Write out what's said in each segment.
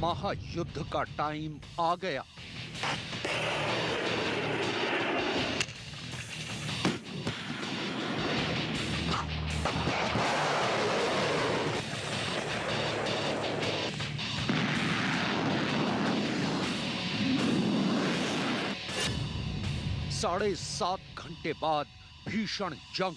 महायुद्ध का टाइम आ गया। साढ़े 7 घंटे बाद भीषण जंग।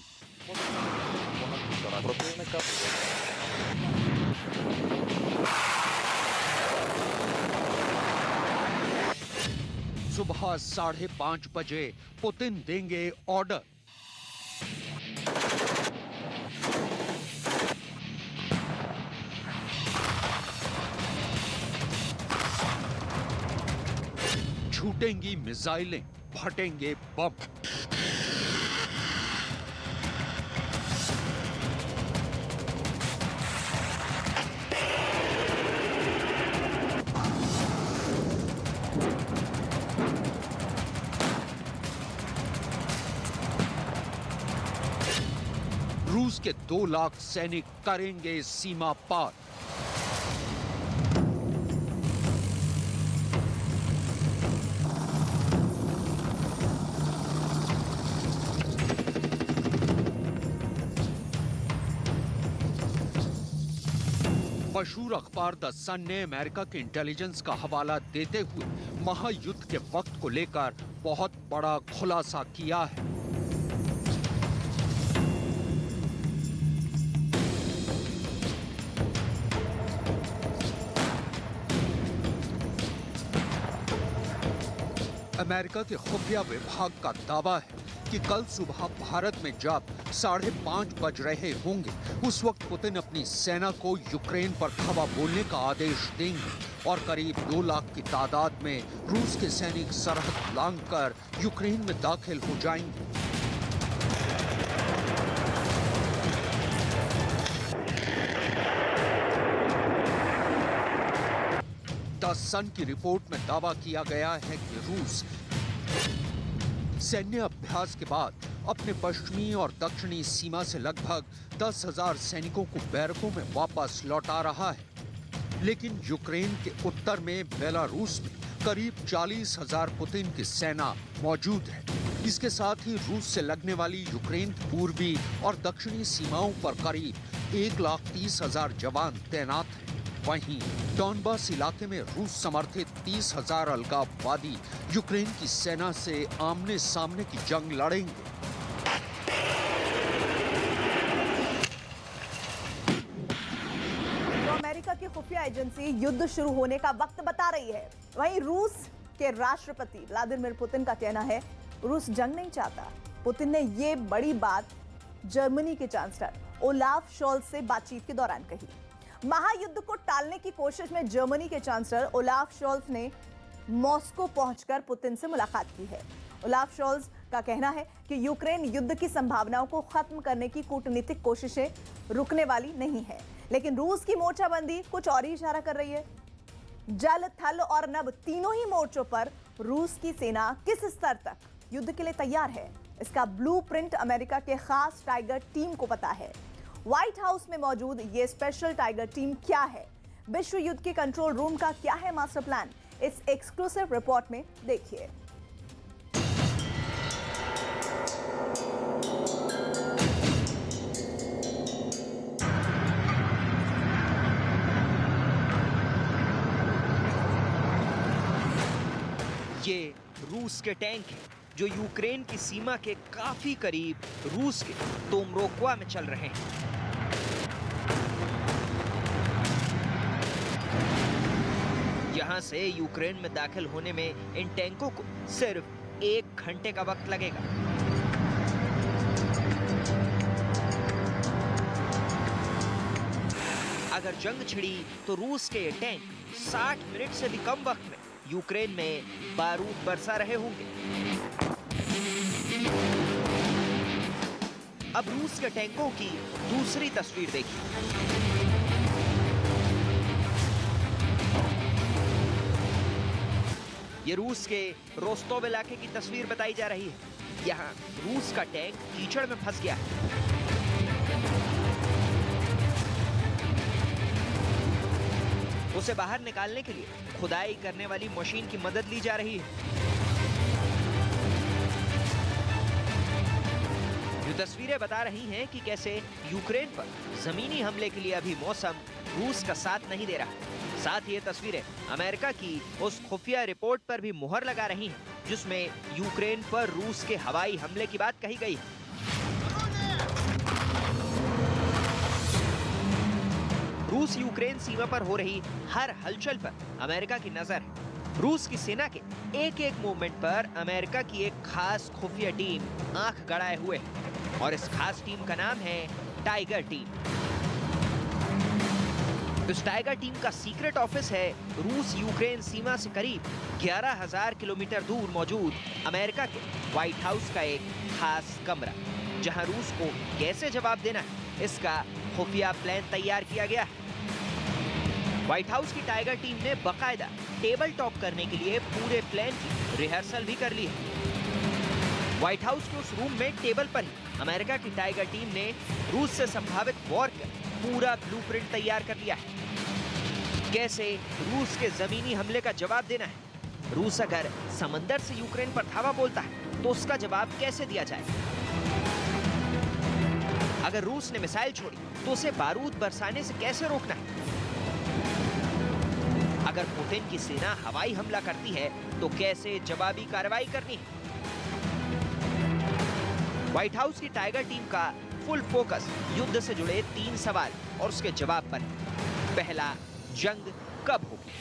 सुबह 5:30 बजे पुतिन देंगे ऑर्डर। छूटेंगी मिसाइलें, फटेंगे बम। रूस के 2 लाख सैनिक करेंगे सीमा पार। मशहूर अखबार द सन ने अमेरिका के इंटेलिजेंस का हवाला देते हुए महायुद्ध के वक्त को लेकर बहुत बड़ा खुलासा किया है। अमेरिका के खुफिया विभाग का दावा है कि कल सुबह भारत में जब 5:30 बज रहे होंगे, उस वक्त पुतिन अपनी सेना को यूक्रेन पर धावा बोलने का आदेश देंगे और करीब 2 लाख की तादाद में रूस के सैनिक सरहद लांघकर यूक्रेन में दाखिल हो जाएंगे। द सन की रिपोर्ट में दावा किया गया है कि रूस सैन्य अभ्यास के बाद अपने पश्चिमी और दक्षिणी सीमा से लगभग 10,000 सैनिकों को बैरकों में वापस लौटा रहा है, लेकिन यूक्रेन के उत्तर में बेलारूस में करीब 40,000 पुतिन की सेना मौजूद है। इसके साथ ही रूस से लगने वाली यूक्रेन की पूर्वी और दक्षिणी सीमाओं पर करीब 1,30,000 जवान तैनात हैं। वहीं डॉनबास इलाके में रूस समर्थित 30,000 अलगाववादी यूक्रेन की सेना से आमने सामने की जंग लड़ेंगे। तो अमेरिका की खुफिया एजेंसी युद्ध शुरू होने का वक्त बता रही है। वहीं रूस के राष्ट्रपति व्लादिमीर पुतिन का कहना है रूस जंग नहीं चाहता। पुतिन ने ये बड़ी बात जर्मनी के चांसलर ओलाफ शोल्ज से बातचीत के दौरान कही। महायुद्ध को टालने की कोशिश में जर्मनी के चांसलर ओलाफ शोल्ज ने मॉस्को पहुंचकर पुतिन से मुलाकात की है। ओलाफ शोल्ज का कहना है कि यूक्रेन युद्ध की संभावनाओं को खत्म करने की कूटनीतिक कोशिशें रुकने वाली नहीं है, लेकिन रूस की मोर्चाबंदी कुछ और ही इशारा कर रही है। जल, थल और नभ तीनों ही मोर्चों पर रूस की सेना किस स्तर तक युद्ध के लिए तैयार है, इसका ब्लूप्रिंट अमेरिका के खास टाइगर टीम को पता है। व्हाइट हाउस में मौजूद ये स्पेशल टाइगर टीम क्या है, विश्व युद्ध के कंट्रोल रूम का क्या है मास्टर प्लान, इस एक्सक्लूसिव रिपोर्ट में देखिए। ये रूस के टैंक हैं जो यूक्रेन की सीमा के काफी करीब रूस के तोमरोक्वा में चल रहे हैं। यहां से यूक्रेन में दाखिल होने में इन टैंकों को सिर्फ 1 घंटे का वक्त लगेगा। अगर जंग छिड़ी तो रूस के ये टैंक 60 मिनट से भी कम वक्त में यूक्रेन में बारूद बरसा रहे होंगे। अब रूस के टैंकों की दूसरी तस्वीर देखिए। ये रूस के रोस्तोव इलाके की तस्वीर बताई जा रही है। यहाँ रूस का टैंक कीचड़ में फंस गया है। उसे बाहर निकालने के लिए खुदाई करने वाली मशीन की मदद ली जा रही है। ये तस्वीरें बता रही हैं कि कैसे यूक्रेन पर जमीनी हमले के लिए अभी मौसम रूस का साथ नहीं दे रहा। साथ ही ये तस्वीरें अमेरिका की उस खुफिया रिपोर्ट पर भी मुहर लगा रही हैं, जिसमें यूक्रेन पर रूस के हवाई हमले की बात कही गई है। रूस यूक्रेन सीमा पर हो रही हर हलचल पर अमेरिका की नजर है। रूस की सेना के एक एक मूवमेंट पर अमेरिका की एक खास खुफिया टीम आंख गड़ाए हुए है और इस खास टीम का नाम है टाइगर टीम। इस टाइगर टीम का सीक्रेट ऑफिस है रूस यूक्रेन सीमा से करीब 11,000 किलोमीटर दूर मौजूद अमेरिका के व्हाइट हाउस का एक खास कमरा, जहां रूस को कैसे जवाब देना है इसका खुफिया प्लान तैयार किया गया है। व्हाइट हाउस की टाइगर टीम ने बकायदा टेबल टॉप करने के लिए पूरे प्लान की रिहर्सल भी कर ली है। व्हाइट हाउस के उस रूम में टेबल पर ही अमेरिका की टाइगर टीम ने रूस से संभावित वॉर का पूरा ब्लूप्रिंट तैयार कर लिया है। कैसे रूस के जमीनी हमले का जवाब देना है, रूस अगर समंदर से यूक्रेन पर धावा बोलता है तो उसका जवाब कैसे दिया जाए, अगर रूस ने मिसाइल छोड़ी तो उसे बारूद बरसाने से कैसे रोकना है, अगर पुतिन की सेना हवाई हमला करती है तो कैसे जवाबी कार्रवाई करनी है। व्हाइट हाउस की टाइगर टीम का फुल फोकस युद्ध से जुड़े 3 सवाल और उसके जवाब पर। पहला, जंग कब होगी।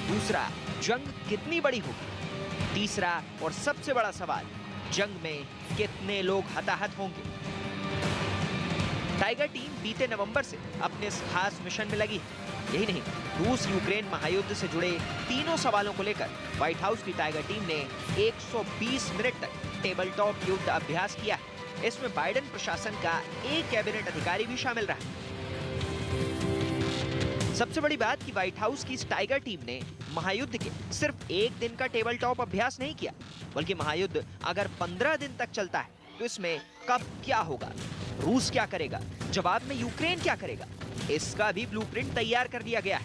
दूसरा, जंग कितनी बड़ी होगी। तीसरा और सबसे बड़ा सवाल, जंग में कितने लोग हताहत होंगे। टाइगर टीम बीते नवंबर से अपने इस खास मिशन में लगी है। यही नहीं, रूस यूक्रेन महायुद्ध से जुड़े तीनों सवालों को लेकर व्हाइट हाउस की टाइगर टीम ने 120 मिनट तक टेबल टॉप युद्ध अभ्यास किया है। इसमें बाइडेन प्रशासन का एक कैबिनेट अधिकारी भी शामिल रहा। सबसे बड़ी बात कि व्हाइट हाउस की इस टाइगर टीम ने महायुद्ध के सिर्फ एक दिन का टेबल टॉप अभ्यास नहीं किया, बल्कि महायुद्ध अगर 15 दिन तक चलता है तो इसमें कब क्या होगा, रूस क्या करेगा, जवाब में यूक्रेन क्या करेगा, इसका भी ब्लूप्रिंट तैयार कर दिया गया है।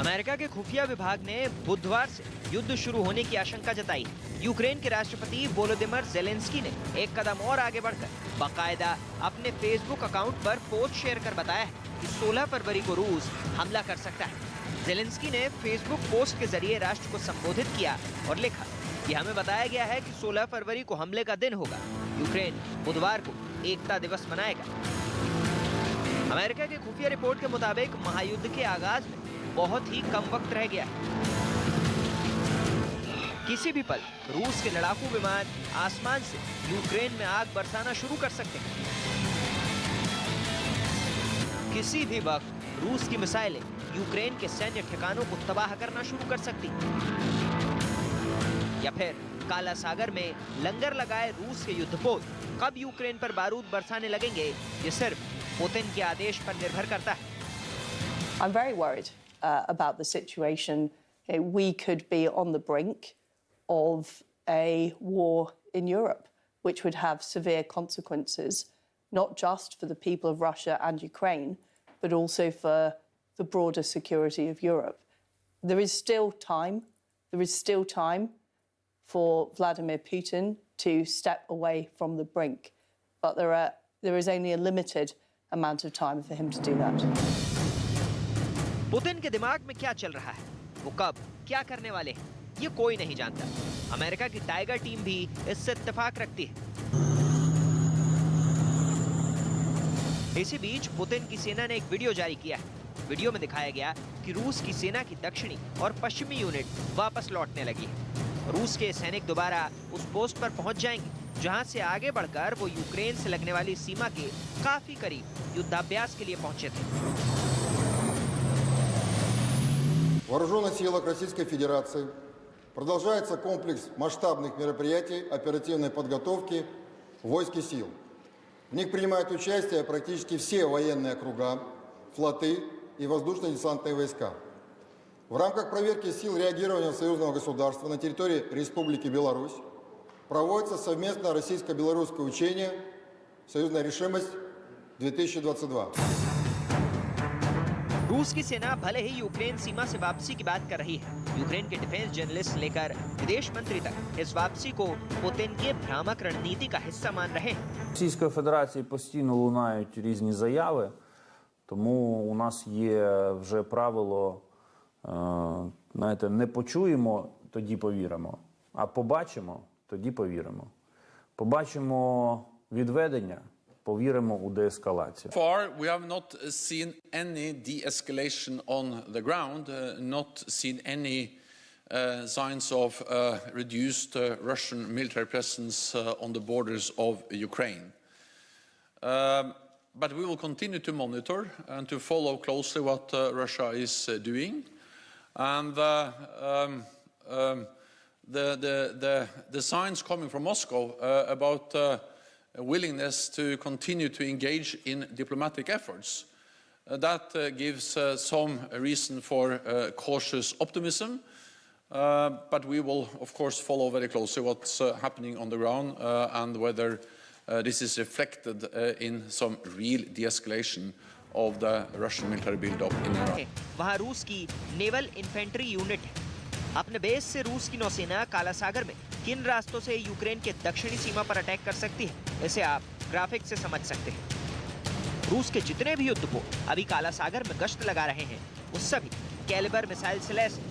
अमेरिका के खुफिया विभाग ने बुधवार से युद्ध शुरू होने की आशंका जताई। यूक्रेन के राष्ट्रपति वोलोदिमीर ज़ेलेंस्की ने एक कदम और आगे बढ़कर बाकायदा अपने फेसबुक अकाउंट पर पोस्ट शेयर कर बताया है कि 16 फरवरी को रूस हमला कर सकता है। ज़ेलेंस्की ने फेसबुक पोस्ट के जरिए राष्ट्र को संबोधित किया और लिखा कि हमें बताया गया है कि 16 फरवरी को हमले का दिन होगा। यूक्रेन बुधवार को एकता दिवस मनाएगा। अमेरिका के खुफिया रिपोर्ट के मुताबिक महायुद्ध के आगाज में बहुत ही कम वक्त रह गया है। किसी भी पल रूस के लड़ाकू विमान आसमान से यूक्रेन में आग बरसाना शुरू कर सकते हैं। किसी भी वक्त रूस की मिसाइलें यूक्रेन के सैन्य ठिकानों को तबाह करना शुरू कर सकती हैं। या फिर काला सागर में लंगर लगाए रूस के युद्धपोत कब यूक्रेन पर बारूद बरसाने लगेंगे, ये सिर्फ पुतिन के आदेश पर निर्भर करता है। I'm very worried about the situation. We could be on the brink of a war in Europe, which would have severe consequences, not just for the people of Russia and Ukraine, but also for the broader security of Europe. There is still time. There is still time for Vladimir Putin to step away from the brink, but there is only a limited amount of time for him to do that. Putin के दिमाग में क्या चल रहा है, वो कब क्या करने वाले हैं, ये कोई नहीं जानता। अमेरिका की टाइगर टीम भी इससे इत्तेफाक रखती है। इसी बीच पुतिन की सेना ने एक वीडियो जारी किया है। वीडियो में दिखाया गया कि रूस की सेना की दक्षिणी और पश्चिमी यूनिट वापस लौटने लगी है। रूस के सैनिक दोबारा उस पोस्ट पर पहुंच जाएंगे जहां से आगे बढ़कर वो यूक्रेन से लगने वाली सीमा के काफी करीब युद्धाभ्यास के लिए पहुंचे थे। В вооруженных силах Российской Федерации продолжается комплекс масштабных мероприятий оперативной подготовки войск и сил. В них принимают участие практически все военные округа, флоты и воздушно-десантные войска. В рамках проверки сил реагирования союзного государства на территории Республики Беларусь проводится совместное российско-белорусское учение «Союзная решимость-2022». रूस की सेना भले ही यूक्रेन सीमा से वापसी की बात कर रही है, यूक्रेन के डिफेंस जर्नलिस्ट लेकर विदेश मंत्री तक इस वापसी को पुतिन के भ्रामक रणनीति का हिस्सा मान रहे हैं। Російської Федерації постійно лунають різні заяви, тому у нас є вже правило, знаєте, не почуємо, тоді повіримо, а побачимо, тоді повіримо. Побачимо відведення, повіримо у деескалацію. Far, we have not seen any de-escalation on the ground, not seen any signs of reduced Russian military presence on the borders of Ukraine. But we will continue to monitor and to follow closely what Russia is doing. And the signs coming from Moscow about willingness to continue to engage in diplomatic efforts, that gives some reason for cautious optimism. But we will, of course, follow very closely what's happening on the ground and whether this is reflected in some real de-escalation of the Russian military build-up in Iran. वहाँ रूस की naval infantry unit है। अपने base से रूस की नौसेना काला सागर में किन रास्तों से यूक्रेन के दक्षिणी सीमा पर अटैक कर सकती है, इसे आप ग्राफिक से समझ सकते हैं। रूस के जितने भी युद्धपोत अभी काला सागर में गश्त लगा रहे हैं, वो सभी कैलिबर मिसाइल से लैस हैं।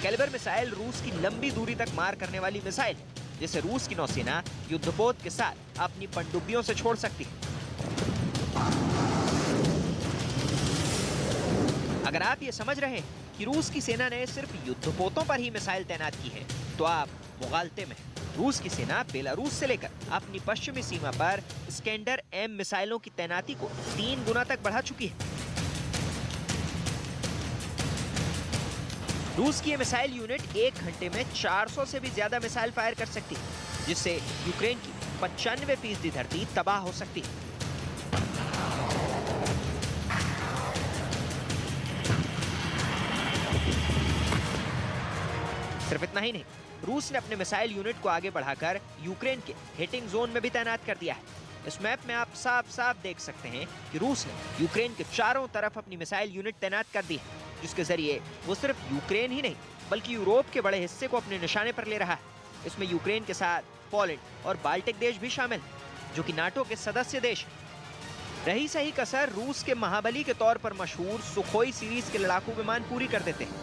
कैलिबर मिसाइल रूस की लंबी दूरी तक मार करने वाली मिसाइल, जिसे रूस की नौसेना युद्धपोत के साथ अपनी पनडुब्बियों से छोड़ सकती है। अगर आप ये समझ रहे हैं कि रूस की सेना ने सिर्फ युद्धपोतों पर ही मिसाइल तैनात की है, तो आप मुगालते में हैं। रूस की सेना बेलारूस से लेकर अपनी पश्चिमी सीमा पर स्कैंडर एम मिसाइलों की तैनाती को 3 गुना तक बढ़ा चुकी है। रूस की ये मिसाइल यूनिट 1 घंटे में 400 से भी ज्यादा मिसाइल फायर कर सकती है, जिससे यूक्रेन की 95% धरती तबाह हो सकती है। सिर्फ इतना ही नहीं, रूस ने अपने मिसाइल यूनिट को आगे बढ़ाकर यूक्रेन के हिटिंग जोन में भी तैनात कर दिया है। इस मैप में आप साफ साफ देख सकते हैं कि रूस ने यूक्रेन के चारों तरफ अपनी मिसाइल यूनिट तैनात कर दी है, जिसके जरिए वो सिर्फ यूक्रेन ही नहीं बल्कि यूरोप के बड़े हिस्से को अपने निशाने पर ले रहा है। इसमें यूक्रेन के साथ पोलैंड और बाल्टिक देश भी शामिल हैं, जो कि नाटो के सदस्य देश हैं। रही सही कसर रूस के महाबली के तौर पर मशहूर सुखोई सीरीज के लड़ाकू विमान पूरी कर देते हैं।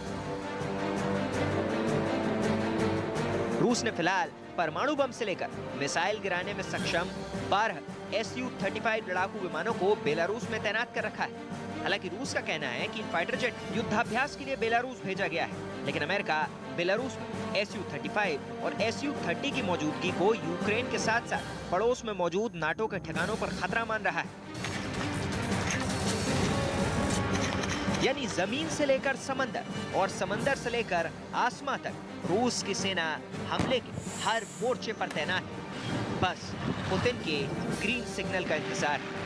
रूस ने फिलहाल परमाणु बम से लेकर मिसाइल गिराने में सक्षम 12 Su-35 लड़ाकू विमानों को बेलारूस में तैनात कर रखा है। हालांकि रूस का कहना है कि इन फाइटर जेट युद्धाभ्यास के लिए बेलारूस भेजा गया है, लेकिन अमेरिका बेलारूस में Su-35 और Su-30 की मौजूदगी को यूक्रेन के साथ साथ पड़ोस में मौजूद नाटो के ठिकानों पर खतरा मान रहा है। यानी जमीन से लेकर समंदर और समंदर से लेकर आसमां तक रूस की सेना हमले के हर मोर्चे पर तैनात है। बस पुतिन के ग्रीन सिग्नल का इंतजार है।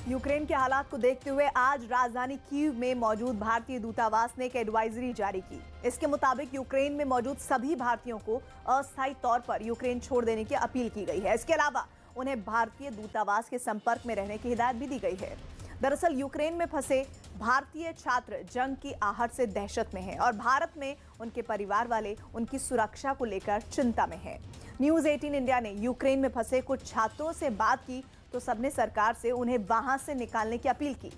यूक्रेन के हालात को देखते हुए आज राजधानी कीव में मौजूद भारतीय दूतावास ने एक एडवाइजरी जारी की। इसके मुताबिक यूक्रेन में मौजूद सभी भारतीयों को अस्थायी तौर पर यूक्रेन छोड़ देने की अपील की गई है। इसके अलावा उन्हें भारतीय दूतावास के संपर्क में रहने की हिदायत भी दी गई है। दरअसल यूक्रेन में फंसे भारतीय छात्र जंग की आहट से दहशत में हैं और भारत में उनके परिवार वाले उनकी सुरक्षा को लेकर चिंता में हैं। न्यूज़ 18 इंडिया ने यूक्रेन में फंसे कुछ छात्रों से बात की तो सबने सरकार से उन्हें वहां से निकालने की अपील की।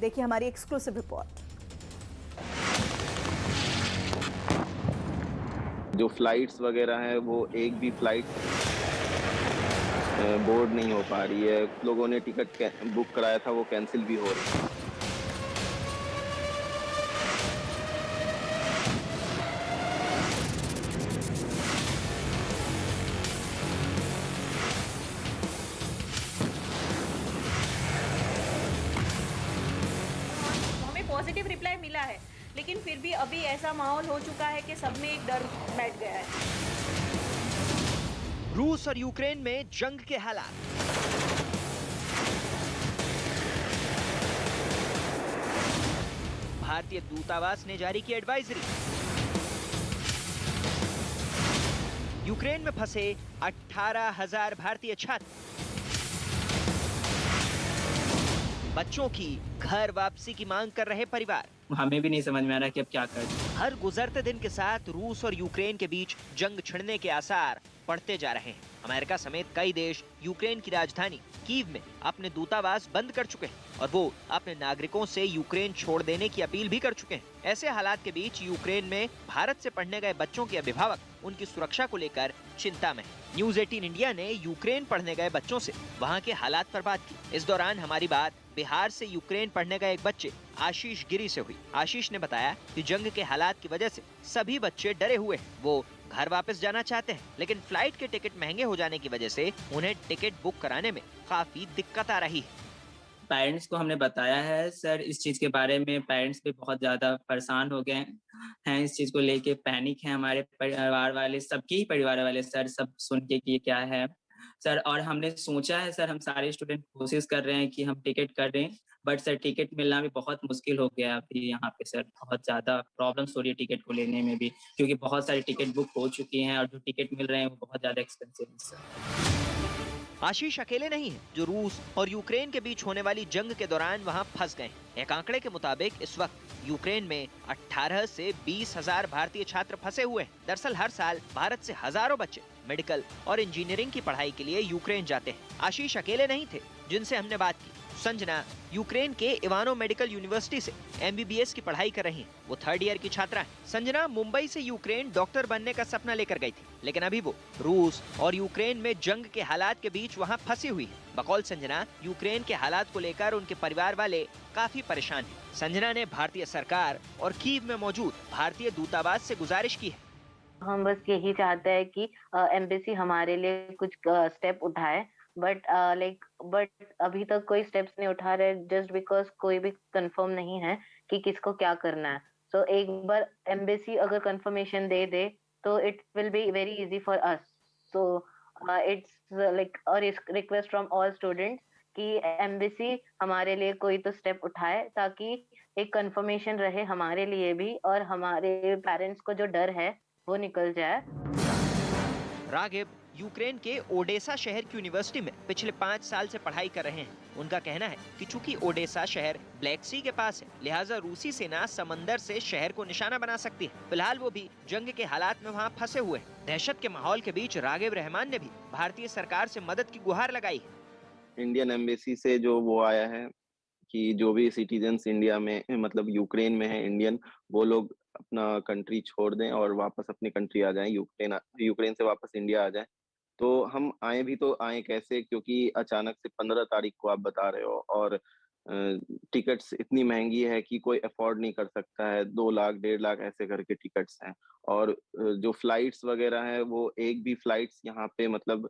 देखिए हमारी एक्सक्लूसिव रिपोर्ट। जो फ्लाइट्स वगैरह हैं वो एक भी फ्लाइट बोर्ड नहीं हो पा रही है। लोगों ने टिकट बुक कराया था वो कैंसिल भी हो रही है। पॉजिटिव रिप्लाई मिला है, लेकिन फिर भी अभी ऐसा माहौल हो चुका है कि सब में एक डर बैठ गया है। रूस और यूक्रेन में जंग के हालात। भारतीय दूतावास ने जारी की एडवाइजरी। यूक्रेन में फंसे 18,000 भारतीय छात्र। बच्चों की घर वापसी की मांग कर रहे परिवार। हमें भी नहीं समझ में आ रहा कि अब क्या करें। हर गुजरते दिन के साथ रूस और यूक्रेन के बीच जंग छिड़ने के आसार बढ़ते जा रहे हैं। अमेरिका समेत कई देश यूक्रेन की राजधानी कीव में अपने दूतावास बंद कर चुके हैं और वो अपने नागरिकों से यूक्रेन छोड़ देने की अपील भी कर चुके हैं। ऐसे हालात के बीच यूक्रेन में भारत से पढ़ने गए बच्चों के अभिभावक उनकी सुरक्षा को लेकर चिंता में हैं। न्यूज 18 इंडिया ने यूक्रेन पढ़ने गए बच्चों से वहाँ के हालात पर बात की। इस दौरान हमारी बात बिहार से यूक्रेन पढ़ने गए एक बच्चे आशीष गिरी से हुई। आशीष ने बताया कि जंग के हालात की वजह से सभी बच्चे डरे हुए हैं। वो घर वापस जाना चाहते हैं, लेकिन फ्लाइट के टिकट महंगे हो जाने की वजह से उन्हें टिकट बुक कराने में काफी दिक्कत आ रही है। पेरेंट्स को हमने बताया है सर इस चीज के बारे में। पेरेंट्स भी बहुत ज्यादा परेशान हो गए हैं इस चीज को लेके। पैनिक है हमारे परिवार वाले, सबके ही परिवार वाले सर, सब सुन के कि क्या है सर। और हमने सोचा है सर, हम सारे स्टूडेंट कोशिश कर रहे हैं कि हम टिकट कर दें, बट सर टिकट मिलना भी बहुत मुश्किल हो गया अभी यहाँ पे सर। बहुत ज्यादा प्रॉब्लम्स हो रही है टिकट को लेने में भी, क्योंकि बहुत सारी टिकट बुक हो चुकी हैं और जो टिकट मिल रहे हैं वो बहुत ज्यादा एक्सपेंसिव है सर। आशीष अकेले नहीं है जो रूस और यूक्रेन के बीच होने वाली जंग के दौरान वहां फंस गए हैं। एक आंकड़े के मुताबिक इस वक्त यूक्रेन में 18 से 20,000 भारतीय छात्र फंसे हुए हैं। दरअसल हर साल भारत से हजारों बच्चे मेडिकल और इंजीनियरिंग की पढ़ाई के लिए यूक्रेन जाते हैं। आशीष अकेले नहीं थे जिनसे हमने बात की। संजना यूक्रेन के इवानो मेडिकल यूनिवर्सिटी से MBBS की पढ़ाई कर रही हैं। वो 3rd ईयर की छात्रा है। संजना मुंबई से यूक्रेन डॉक्टर बनने का सपना लेकर गई थी, लेकिन अभी वो रूस और यूक्रेन में जंग के हालात के बीच वहाँ फंसी हुई है। बकौल संजना यूक्रेन के हालात को लेकर उनके परिवार वाले काफी परेशान हैं। संजना ने भारतीय सरकार और कीव में मौजूद भारतीय दूतावास से गुजारिश की है। हम बस यही चाहते हैं कि एम्बेसी हमारे लिए कुछ स्टेप उठाए, बट अभी तक कोई स्टेप्स नहीं उठा रहे, जस्ट बिकॉज कोई भी कंफर्म नहीं है कि किसको क्या करना है। सो एक बार एम्बेसी अगर कंफर्मेशन दे दे तो it will be very easy for us. So it's like a request from all students कि एम्बेसी हमारे लिए कोई तो स्टेप उठाए, ताकि एक कंफर्मेशन रहे हमारे लिए भी और हमारे पेरेंट्स को जो डर है वो निकल जाए। रागिब यूक्रेन के ओडेसा शहर की यूनिवर्सिटी में पिछले 5 साल से पढ़ाई कर रहे हैं। उनका कहना है कि चूंकि ओडेसा शहर ब्लैक सी के पास है, लिहाजा रूसी सेना समंदर से शहर को निशाना बना सकती है। फिलहाल वो भी जंग के हालात में वहाँ फंसे हुए हैं। दहशत के माहौल के बीच रागिब रहमान ने भी भारतीय सरकार से मदद की गुहार लगाई है। इंडियन एम्बेसी से जो वो आया है कि जो भी सिटीजन्स इंडिया में मतलब यूक्रेन में है इंडियन, वो लोग अपना कंट्री छोड़ दें और वापस अपनी कंट्री आ जाएं, यूक्रेन से वापस इंडिया आ जाएं। तो हम आए भी तो आए कैसे, क्योंकि अचानक से 15 तारीख को आप बता रहे हो और टिकट्स इतनी महंगी है कि कोई अफोर्ड नहीं कर सकता है। 2 लाख 1.5 लाख ऐसे करके टिकट्स हैं और जो फ्लाइट्स वगैरह है वो एक भी फ्लाइट्स यहाँ पे मतलब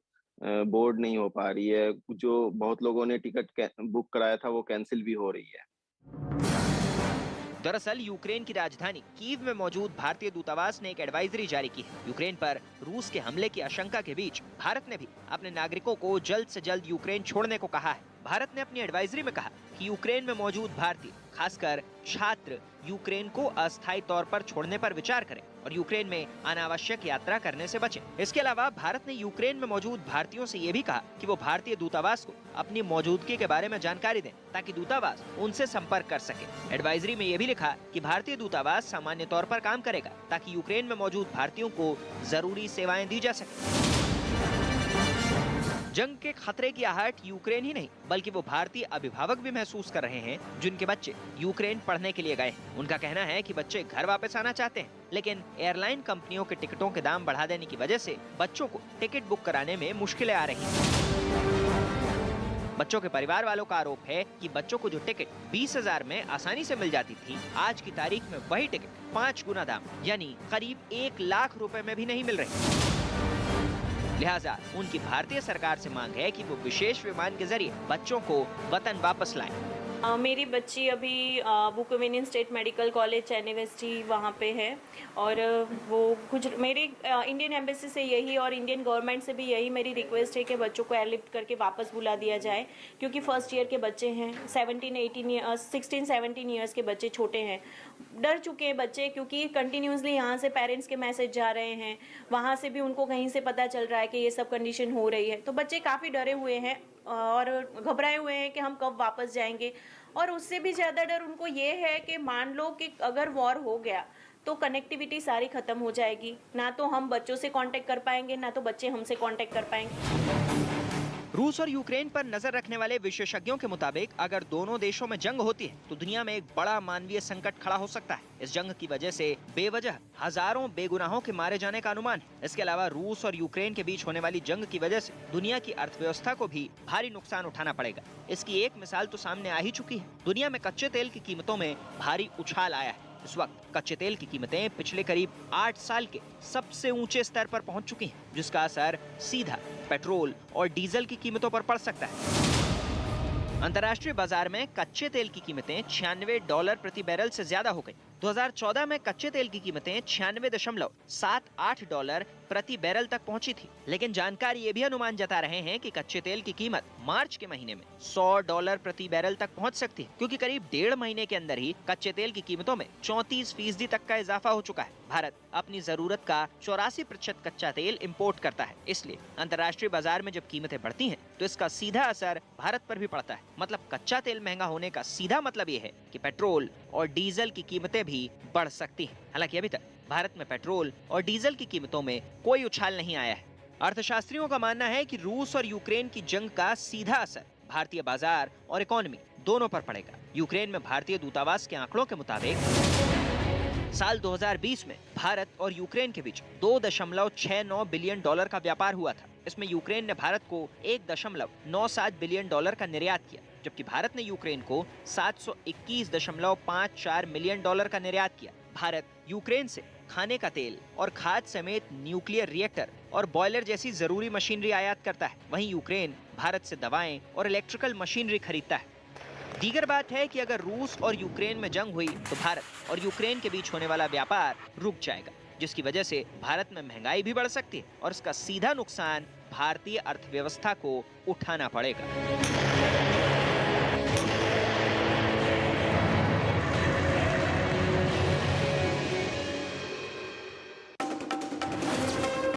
बोर्ड नहीं हो पा रही है। जो बहुत लोगों ने टिकट बुक कराया था वो कैंसिल भी हो रही है। दरअसल यूक्रेन की राजधानी कीव में मौजूद भारतीय दूतावास ने एक एडवाइजरी जारी की है। यूक्रेन पर रूस के हमले की आशंका के बीच भारत ने भी अपने नागरिकों को जल्द से जल्द यूक्रेन छोड़ने को कहा है। भारत ने अपनी एडवाइजरी में कहा कि यूक्रेन में मौजूद भारतीय, खासकर छात्र, यूक्रेन को अस्थायी तौर पर छोड़ने पर विचार करें और यूक्रेन में अनावश्यक यात्रा करने से बचें। इसके अलावा भारत ने यूक्रेन में मौजूद भारतीयों से ये भी कहा कि वो भारतीय दूतावास को अपनी मौजूदगी के बारे में जानकारी दें, ताकि दूतावास उनसे संपर्क कर सके। एडवाइजरी में ये भी लिखा कि भारतीय दूतावास सामान्य तौर पर काम करेगा, ताकि यूक्रेन में मौजूद भारतीयों को जरूरी सेवाएं दी जा सके। जंग के खतरे की आहट यूक्रेन ही नहीं बल्कि वो भारतीय अभिभावक भी महसूस कर रहे हैं जिनके बच्चे यूक्रेन पढ़ने के लिए गए हैं। उनका कहना है कि बच्चे घर वापस आना चाहते हैं, लेकिन एयरलाइन कंपनियों के टिकटों के दाम बढ़ा देने की वजह से बच्चों को टिकट बुक कराने में मुश्किलें आ रही हैं। बच्चों के परिवार वालों का आरोप है कि बच्चों को जो टिकट 20,000 में आसानी से मिल जाती थी, आज की तारीख में वही टिकट 5 गुना दाम यानी करीब 1 लाख रुपए में भी नहीं मिल रही। लिहाजा उनकी भारतीय सरकार से मांग है कि वो विशेष विमान के जरिए बच्चों को वतन वापस लाएं। मेरी बच्ची अभी बुकोवेनियन स्टेट मेडिकल कॉलेज एनएसटी वहाँ पे है और वो कुछ मेरे इंडियन एम्बेसी से यही और इंडियन गवर्नमेंट से भी यही मेरी रिक्वेस्ट है कि बच्चों को एयरलिफ्ट करके वापस बुला दिया जाए, क्योंकि फर्स्ट ईयर के बच्चे हैं, 16-17 ईयर्स के बच्चे छोटे हैं, डर चुके हैं बच्चे, क्योंकि कंटिन्यूसली यहाँ से पेरेंट्स के मैसेज जा रहे हैं, वहाँ से भी उनको कहीं से पता चल रहा है कि ये सब कंडीशन हो रही है, तो बच्चे काफ़ी डरे हुए हैं और घबराए हुए हैं कि हम कब वापस जाएंगे। और उससे भी ज़्यादा डर उनको ये है कि मान लो कि अगर वॉर हो गया तो कनेक्टिविटी सारी ख़त्म हो जाएगी, ना तो हम बच्चों से कांटेक्ट कर पाएंगे ना तो बच्चे हमसे कांटेक्ट कर पाएंगे। रूस और यूक्रेन पर नजर रखने वाले विशेषज्ञों के मुताबिक अगर दोनों देशों में जंग होती है तो दुनिया में एक बड़ा मानवीय संकट खड़ा हो सकता है। इस जंग की वजह से बेवजह हजारों बेगुनाहों के मारे जाने का अनुमान है। इसके अलावा रूस और यूक्रेन के बीच होने वाली जंग की वजह से दुनिया की अर्थव्यवस्था को भी भारी नुकसान उठाना पड़ेगा। इसकी एक मिसाल तो सामने आ ही चुकी है। दुनिया में कच्चे तेल की कीमतों में भारी उछाल आया है। इस वक्त कच्चे तेल की कीमतें पिछले करीब 8 साल के सबसे ऊंचे स्तर पर पहुंच चुकी हैं, जिसका असर सीधा पेट्रोल और डीजल की कीमतों पर पड़ सकता है। अंतर्राष्ट्रीय बाजार में कच्चे तेल की कीमतें $96 प्रति बैरल से ज्यादा हो गई। 2014 में कच्चे तेल की कीमतें $96.78 प्रति बैरल तक पहुंची थी, लेकिन जानकारी ये भी अनुमान जता रहे हैं कि कच्चे तेल की कीमत मार्च के महीने में $100 प्रति बैरल तक पहुंच सकती है, क्योंकि करीब 1.5 महीने के अंदर ही कच्चे तेल की कीमतों में 34% तक का इजाफा हो चुका है। भारत अपनी जरूरत का 84% कच्चा तेल इंपोर्ट करता है, इसलिए अंतर्राष्ट्रीय बाजार में जब कीमतें बढ़ती हैं तो इसका सीधा असर भारत पर भी पड़ता है। मतलब कच्चा तेल महंगा होने का सीधा मतलब ये है कि पेट्रोल और डीजल की कीमतें भी बढ़ सकती हैं। हालांकि अभी तक भारत में पेट्रोल और डीजल की कीमतों में कोई उछाल नहीं आया है। अर्थशास्त्रियों का मानना है कि रूस और यूक्रेन की जंग का सीधा असर भारतीय बाजार और इकोनॉमी दोनों पर पड़ेगा। यूक्रेन में भारतीय दूतावास के आंकड़ों के मुताबिक साल 2020 में भारत और यूक्रेन के बीच $2.69 बिलियन का व्यापार हुआ था। इसमें यूक्रेन ने भारत को $1.97 बिलियन का निर्यात किया, जबकि भारत ने यूक्रेन को $721.54 मिलियन का निर्यात किया। भारत यूक्रेन से खाने का तेल और खाद समेत न्यूक्लियर रिएक्टर और बॉयलर जैसी जरूरी मशीनरी आयात करता है। वहीं यूक्रेन भारत से दवाएं और इलेक्ट्रिकल मशीनरी खरीदता है। दीगर बात है कि अगर रूस और यूक्रेन में जंग हुई तो भारत और यूक्रेन के बीच होने वाला व्यापार रुक जाएगा, जिसकी वजह से भारत में महंगाई भी बढ़ सकती है और इसका सीधा नुकसान भारतीय अर्थव्यवस्था को उठाना पड़ेगा।